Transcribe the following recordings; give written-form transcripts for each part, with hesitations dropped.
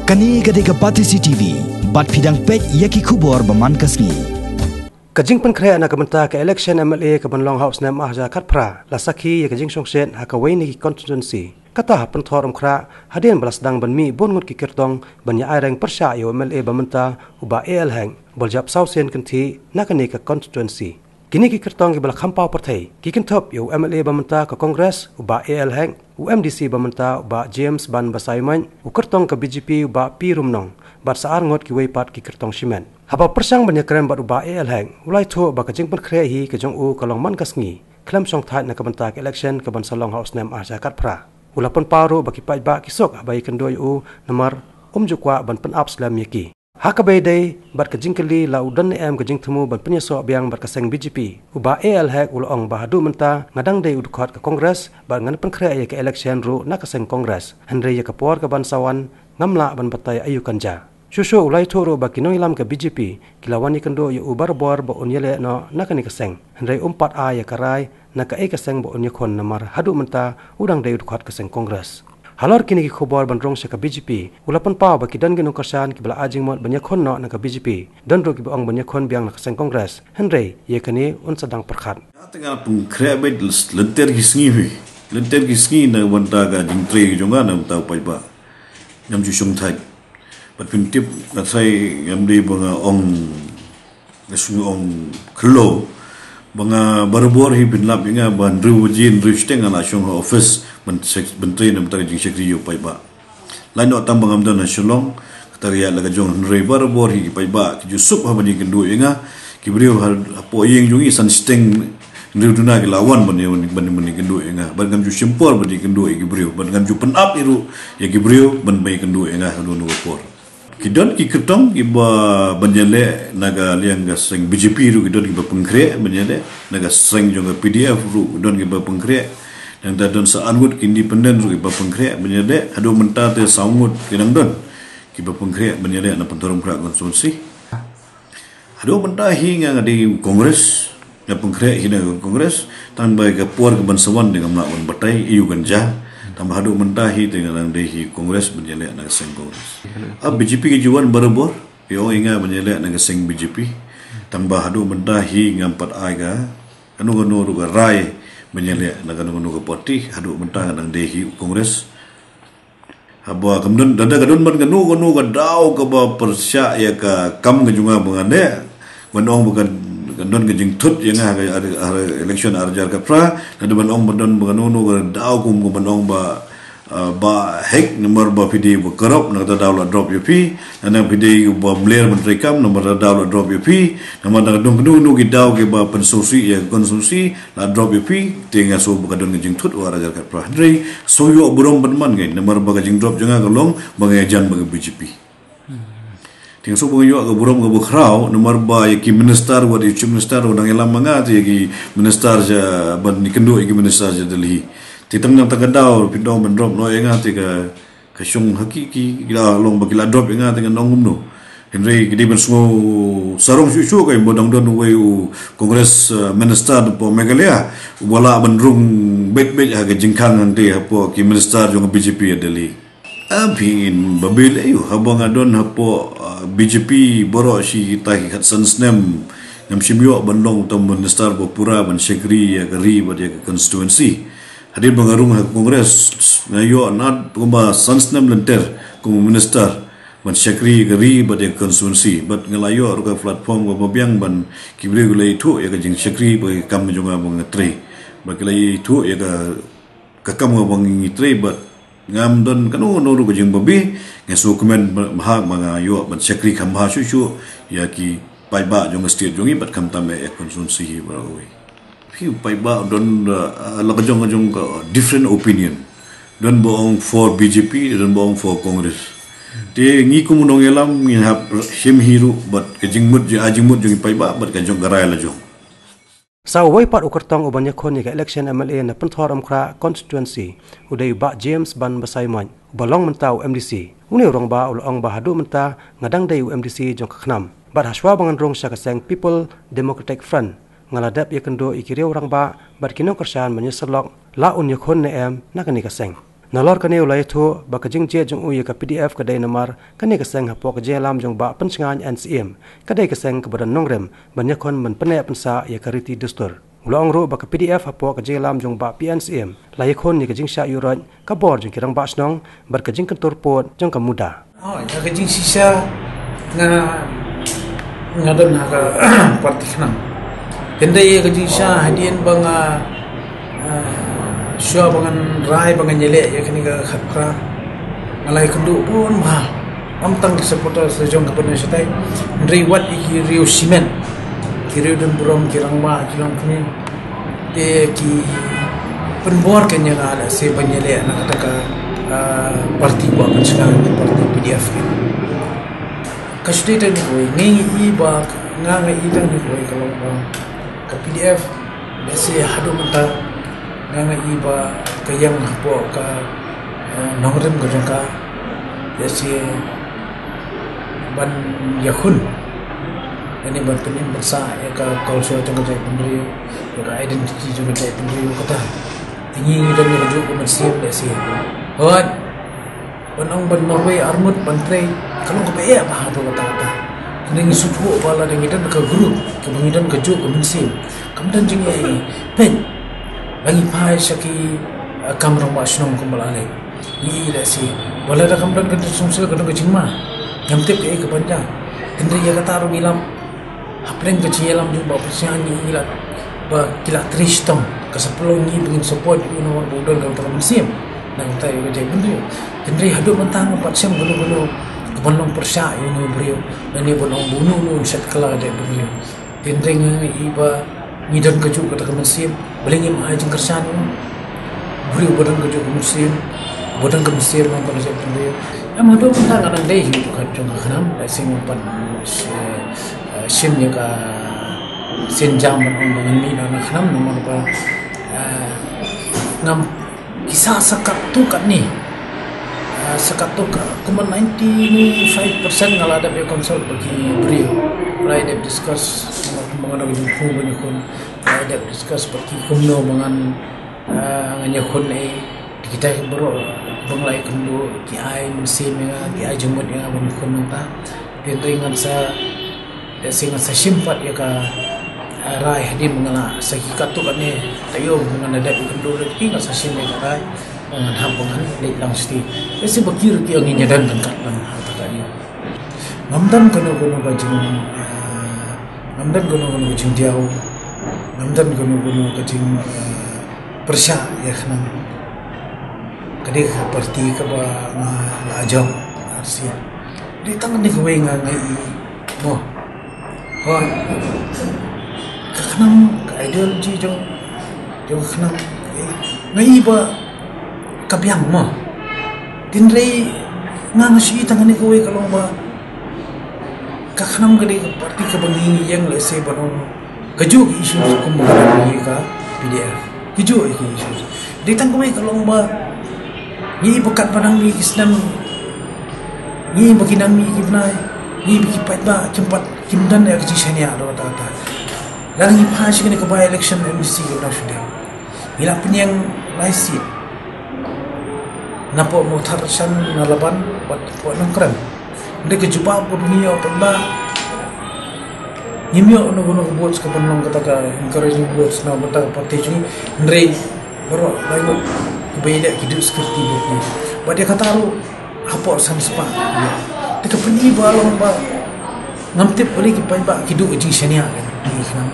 Kani gade ka Pati CTV, bat pidang pet yaki kubor baman kasni. Kajing penkrea na kamenta ke election MLA ke Long House nem ahja katpra la sakhi ya kajing songsen hakawaini ki constituency. Kata penthor umkra hadin balas dang banmi bongut ki kirtong banya aireng persya yo MLA bamenta uba AL hang boljap sausen kanthi nakani ka constituency. Kini ki kirtong ki bala khampau partai ki kintop yo MLA bamenta ka Congress uba AL hang UMDC bamenta uba James Ban Basaiman u kirtong ka BJP uba P Rumnong bat saar ngot ki weipat ki kirtong shimen. Haba persang banyak krem bat uba AL hang ulai tho ba kajing penkrea hi ke jong u kalong man kasngi klem song that na kamenta ka election ka ban Long House nem ahja katpra. Ulapun paru bagi pajba kisok abai kendoi u nomor jukwa ban pen up slam yaki. Hakabai day bat kajingkeli la udan em kajing temu ban penyeso biang bat kaseng BJP. Uba AL hak ulong bahadu menta ngadang day udukot ke Kongres bat ngan penkrea ya ke election ru na kaseng Kongres. Henry ya kapor ke ban sawan ngamla ban batai ayu kanja. Susu ulai turu bagi noilam ke BJP kilawani kendo ya ubar bor ba unyele no nakani kaseng. Henry umpat a ya karai na ka kaseng ba unyekon namar hadu menta udang day udukot kaseng Kongres. Halor kini ki khobor ban rong ka BJP ulapan pa ba ki dan genu karsan ki bala ajing mot banyak khon no na ka BJP dan ro ki bang banyak khon biang na kaseng Kongres Henry ye kani un sedang perkhat tengah pengkrea bet lenter gisngi na wanta ga jingtre jonga na tau pai ba nyam ju sung thai pat pin tip na sai yam de banga ong nasu ong khlo banga barbor hi bin lap inga ban ru jin rusteng ala shong office menteri nam tari jing sekri yo pai ba lain no tambang amdan nasional kataria laga jong Henry barbor hi pai ba ki jusuk ha bani kendu inga ki brio apo yeng jungi san steng nduduna ki lawan bani kendu inga ban gam ju simpor bani kendu ki brio ban gam ju pen up iru ya ki brio ban bai kendu inga hanu por kidon ki ketong ki ba banjale naga liang ga seng BJP ru kidon ki ba pengkre banjale naga seng jong PDF ru don ki ba pengkre yang dadon sa angut independen ru ki ba pengkre banjale adu menta te saungut kinang don ki ba pengkre banjale na pentorom kra konsumsi adu menta hinga ngadi Kongres ya pengkre hina Kongres tambah ke por ke bansawan dengan melawan batai iu ganja tambah adu mentahi dengan dehi Kongres menjelek nak seng Kongres. BJP ke juan barabor, yo inga menjelek nak seng BJP. Tambah adu mentahi ngampat aga, anu ruga rai menjelek nak anu ke parti, adu mentah nak dehi Kongres. Haba kemudian dada kadun ban kanu ke dau ke ba persya ya ke kam ke junga bangane, banong bukan don ke jing tut yang ada election arjar ka pra na ban ong ban bangano ga daw kum ban ong ba hek nomor ba pidi ba korop na da daw drop UP na pidi ba mler ban rekam nomor da daw drop UP na ma da don nu gi daw ke ba pensusi ya konsumsi na drop UP tinga so ba don ke jing tut wa arjar ka pra dre so yo burom ban man ngai nomor ba jing drop janga golong ba jan ba BJP ting so bunyo aga burom ga bukrau nomor ba yaki minister wa di minister udang elam mangat yaki minister ja ban nikendo yaki minister ja Delhi titang nang tagadau pindong ban drop no enga tiga kasyong hakiki gila long ba gila drop enga dengan nongum no Henry gidi ban sungo sarong susu kai bodang don we Kongres minister po Meghalaya wala ban rung bet aga jingkang ante apo ki minister jong BJP Delhi Abin babil ayu habang adon hapo BJP boro si tahi Hudson Snem ngam simyo bandong tam minister Bopura ban sekri ya gari ba dia constituency hadir bangarung ha Kongres ngayo nat kuma Snem lenter kuma minister ban sekri gari ba dia constituency bat ngalayo ruka platform ba biang ban kibri gulai tu ya jing sekri ba kam jonga bang tre ba gulai tu ya ka kam bang tre bat ngam don kanu noru kajing babi ngaso komen bahag mga yo ban sekri khamha susu ya ki paiba jong state jongi bat kam tame ek konsumsi hi barawi fiu paiba don la kajong different opinion don boong for BJP don boong for Congress te ngi kumunong elam ngi hap him hiru bat kajing mut ajing mut jongi paiba bat kajong garai la jong Sa weipat ukertong ubanya khon ke election MLA na penthor amkra constituency udai ba James Ban Basaiman balong mentau MDC uni rong ba ulong ba hadu menta ngadang dai MDC jong kaknam bat haswa bangan rong sya kaseng People Democratic Front ngaladap ya kendo ikiriu orang ba bat kinong kersan menyeselok la un yakhon ne em nakani kaseng Nalor kane ulai thu ba kajing je jong uye ka PDF ka dai namar kane ka seng hapo ka je lam jong ba pencengan NCM ka dai ka seng ka badan nongrem banyak kon men pene pensa ya kariti dustur ulong ro ba ka PDF hapo ka je lam jong ba PNCM la yakon ni kajing sha yuran ka bor jong kirang ba snong bar kajing kantor pot jong ka muda ya kajing sisa ngadon ha ka parti khna kendai kajing sha hadian banga Syua bangan rai bangan nyelek ya kini ke khatra malai kenduk pun mahal amtang supporter sejong kepada setai riwat iki Rio Simen kiri dan buram kirang ma kirang kini ki penbor kenya ada se penyelek nak kata parti buat macam parti PDF kan kasih dia ni boy ngi ba ngai ida ni boy kalau ke PDF biasa hadu mentah nanga iba kayang hapo ka nongrem ka jangka yasi ban yakun ini ban tunin bersa ya ka culture jangka jai pendiri ya identity jangka jai pendiri kata tinggi dan ni rujuk ke Mesir yasi hot ban Norway armut ban trei kalau ka pe apa tu kata kena ngisupu pala dengan dan ke group ke bangidan ke juk ke Mesir kemudian jengi pen lagi pai syaki kamera masnong kumbalale ni ila si wala da kamdan kan sungsel kan kecima yang tip ke panjang kendri ya kata ro milam hapreng ke cielam ju ba persian ni ila ba kila tristong ke 10 ni bingin support uno bodol kan dalam musim nang tai ke jai bendri kendri hadu mentang 4 sem gulu kebanong persya uno brio dan ni bonong bunuh nun set kala jai bendri kendri ngi iba ngidan kejuk kata musim belingim ajeng kersan beri badan kejuk musim badan ke Mesir mampan saya pendiri amado mentang kadang deh hidup kan contoh kenam dah sing mampan sim ya ka senjam dengan mi na kenam nomor apa ngam kisah sekat tu kat ni sekat tu kuman 95% ngalah ada konsol bagi beri mulai dia discuss mengenai jumpa banyak kon ada discuss seperti kumno dengan nyakon kita baru banglai kendo ki ai musim ya ki ai jumut ya banyak kon mata dia ingat sa singa sa simpat ya ka rai di mengala sakikat tu kan ni tayo mengenai ada kendo ki ingat sa sim ya rai dengan hampungan di langsti esi bakir ki ang nyadan kan lang kata ni namdan kono bajing namdan kono bajing jauh namdan kono kecing persya ya kena kadang parti ke ba ajam arsia di tangan ni kawai ngai mo ho kaknam ka ideologi jong kaknam ngai ba kabyang mo tinrei ngangasi tangan ni kawai kalau ba kaknam gede parti ke bangi yang lese banong kejuk isu kumpulan mereka PDF kejuk isu ditang kami kalau ba ni bekat padang ni Islam ni baginang ni ibnai ni bikipat ba cepat kimdan ya kecishania do kata dan ni pas kini ke by election MC ke sudah bila penyang laisi napo mutarsan nalaban buat nongkrem ndek kejubah dunia apa Nimyo ono buat sekarang kata ka encouraging buat na bata parti ni ndrei bro lain beda hidup seperti ini. Ba dia kata lu apa san sepa. Dia kepeni balong ba ngamtip boleh ki ba hidup jing senia kan. Ni kan.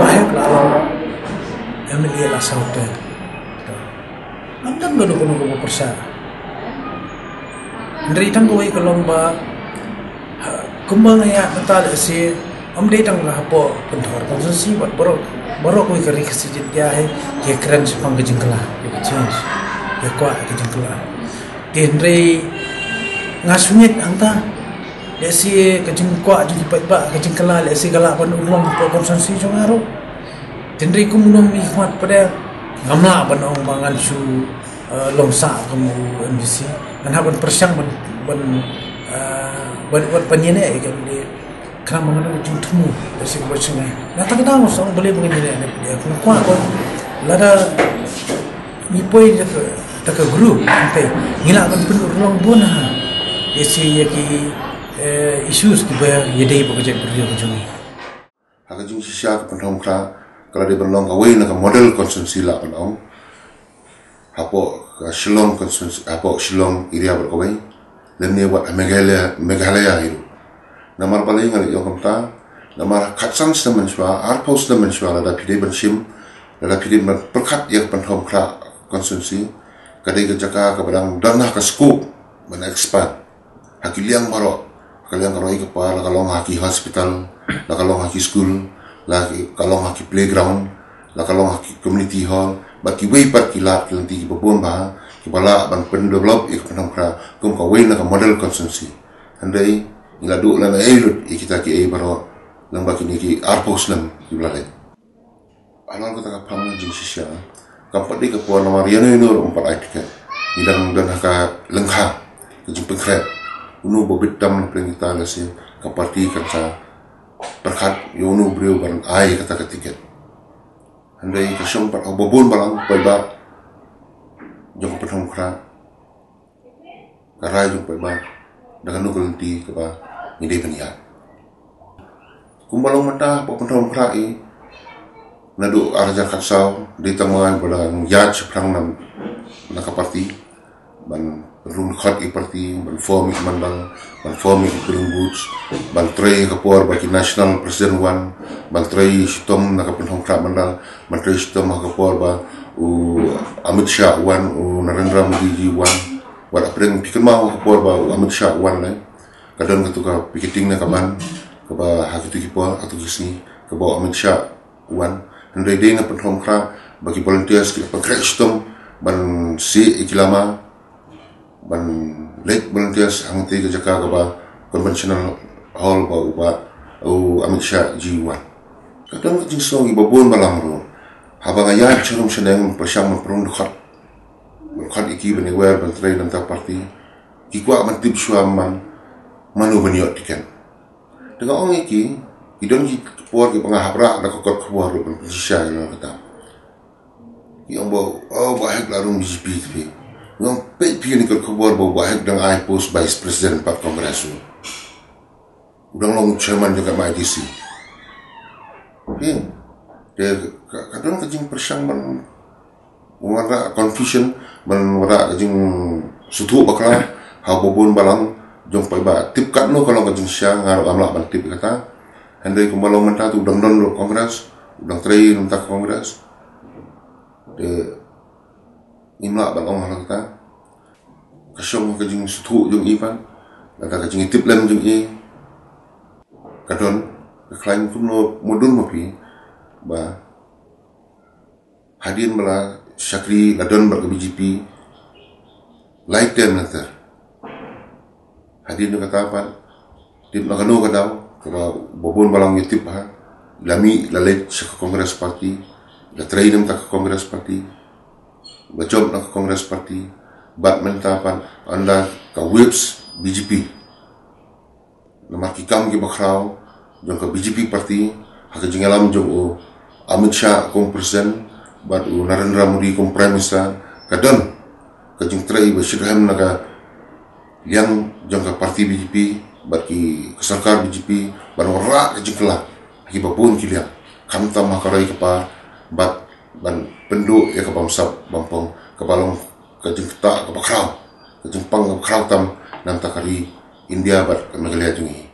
Bahaya lah. Emily la sauta. Namdan kono persa. Ndrei tang koi kolong ba kumbang ya betal si deh tang hapo pentor konsumsi buat borok koi kari kesijit dia ya keren sepang kejengkelah ya change ya kuat kejengkelah tenrei ngasunyit angta dia si kejengkuat jadi baik kejengkelah dia si galak pan uang konsumsi jongaro tenrei kumunong hikmat pada ngamla banong bangan su longsa kamu MBC dan haban persyang buat penyene kan dia kena mengenai ujung temu dari sebuah sungai. Nah tak tahu orang boleh mengenai dia. Kuat kau, lada ni poi tak ke guru nanti ngilak kan penuh ruang bona isi yaki isu sekitar yedai pekerjaan kerja kejungi. Haka jing sisya ke penong kra kalau dia berlong kawin nak model konsumsi lah penong. Hapo Shillong konsumsi hapo Shillong area berkawin. Lemnya buat Meghalaya itu. Namar paling ngali yang kata namar katsan semen shwa arpos semen shwa ada pide bersim ada pide berkat yang penong kra konsumsi. Kadai kejaka kepadang dana ke scoop mana expand. Haki liang marok kalian kalau ikut apa kalau haki hospital lah kalau haki school lah kalau haki playground lah kalau haki community hall bagi way par kilat nanti kibun bah kibala ban pendevelop ikut penamkra kum kawin nak model konsumsi andai ngadu lah ailut kita ki baro lang bagi ni ki arpos lam kibalai alal kata kapam jing sisya kampat di kepuan nomor yana nur umpat aitika idang dan haka lengha kejing pengkret unu bobit dam peleng kita lasi kaparti kansa berkat yonu beliau barang ai kata ketiket andai kasyong par obobon balang paiba jong petong kra karai jong paiba dengan nukulenti keba ngide peniat kumbalong mata petong kra i nadu arja katsau di tamangan pada yat seprang nam nakaparti ban rung khot i parti ban form i mandal ban form i bring boots ban tray kapor bagi national president one ban tray sitom nak penhong kra mandal ban tray sitom kapor ba Amit Shah one Narendra Modi one wala preng pikir mau kapor ba Amit Shah one lai kadon ketuka piketing na kaban kaba hakitu kipor atau kisni kaba Amit Shah one ndai dei na penhong kra bagi volunteers ki pakra sitom ban si ikilama ban late volunteers ang tiga jaka ba conventional hall ba uba au Amit Shah G1 kadang jing song ibabon balang ro habang ayat churum seneng persyam perung dekat iki bani wer ban train dan ta parti ikwa man tip suaman manu baniot tiken dengan ong iki idon ki por ki pangahapra da kokot kuar ban sisya no kata yang bo bahek larung BGP Ngong pek pian ikut kabar bawa bahek dengan I post vice president Pak Kongres tu. Udang long chairman juga MIDC. Pian, dia kadang kajing persyang ban, wara confusion ban wara kajing sutu bakla, hau bobon balang jong pai ba tip kat no kalau kajing syang ngaru amla ban tip kata. Handai kumbalong menta tu udang don Kongres, udang tray menta Kongres. Dia imla ban ong kata kasyong kajing sutu jong ipan kata kajing tip lem jong i kadon klaim tu no modun mapi ba hadin bala syakri ladon ber BGP like them nanti hadin kata apa tip nakano kadau kaba bobon balang tip ha lami lalet sa Kongres party la trainem ta Kongres party Bacob nak Kongres Parti, bat mentapan anda ka whips BGP. Nama kikam ki bakrau, jong ka BGP Parti, hak jengalam jong Amit Shah kong presiden, bat Narendra Modi kong prime minister, kadon kajing trai bersirham naga yang jong ka Parti BGP, bat ki kesarkar BGP, bat ora kajing kelak, haki babun kiliang, kamta makarai kepa, bat ban penduk ya kapam sab bampong kapalong kajing ketak kapakrau kajing pang kapakrau tam nam takari India bat Meghalaya jungi